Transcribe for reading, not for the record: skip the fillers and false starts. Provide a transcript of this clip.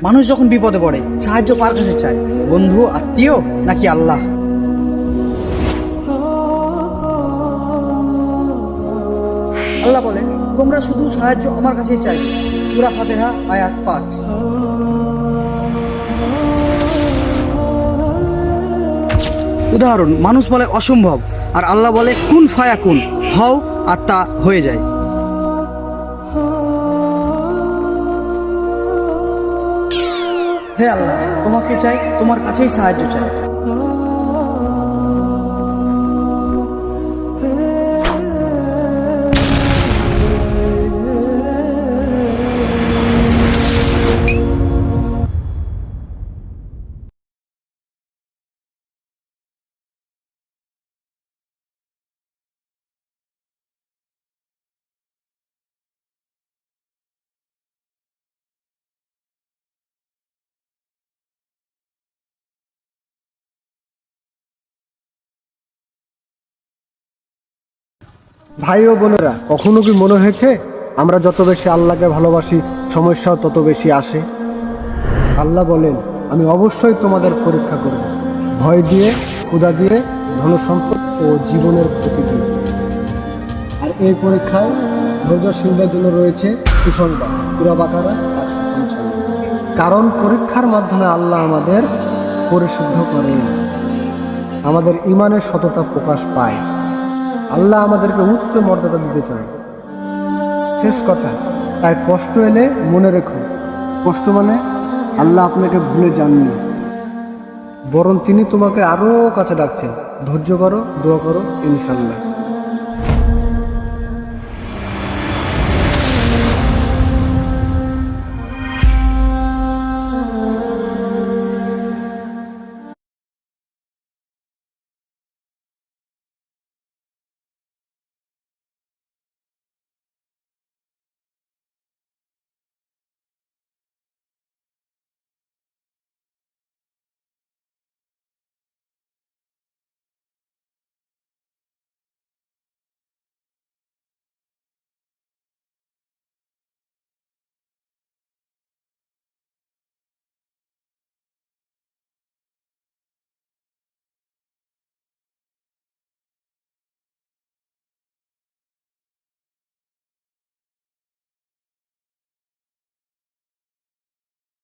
মানুষ যখন বিপদে পড়ে সাহায্য কার কাছে চায়? বন্ধু, আত্মীয়, নাকি আল্লাহ? আল্লাহ বলেন, তোমরা শুধু সাহায্য আমার কাছেই চাইবে। সূরা ফাতিহা আয়াত 5। উদাহরণ, মানুষ বলে অসম্ভব, আর আল্লাহ বলে কুন ফায়াকুন, হও, আর তা হয়ে যায়। হে আল্লাহ, তোমাকে চাই, তোমার কাছেই সাহায্য চাই। ভাই ও বোনেরা, কখনো কি মনে হয়েছে আমরা যত বেশি আল্লাহকে ভালোবাসি সমস্যাও তত বেশি আসে? আল্লাহ বলেন, আমি অবশ্যই তোমাদের পরীক্ষা করব, ভয় দিয়ে, ক্ষুধা দিয়ে, ধনসম্পদ ও জীবনের ক্ষতি দিয়ে। আর এই পরীক্ষায় ধৈর্যশীলদের জন্য রয়েছে সুসংবাদ। সূরা বাকারা 155। কারণ পরীক্ষার মাধ্যমে আল্লাহ আমাদের পরিশুদ্ধ করেন, আমাদের ঈমানের সততা প্রকাশ পায়। আল্লাহ আমাদেরকে উচ্চ মর্যাদা দিতে চায়। শেষ কথা, তাই কষ্ট এলে মনে রেখো, কষ্ট মানে আল্লাহ আপনাকে ভুলে যাননি, বরং তিনি তোমাকে আরো কাছে ডাকছেন। ধৈর্য করো, দোয়া করো, ইনশাল্লাহ।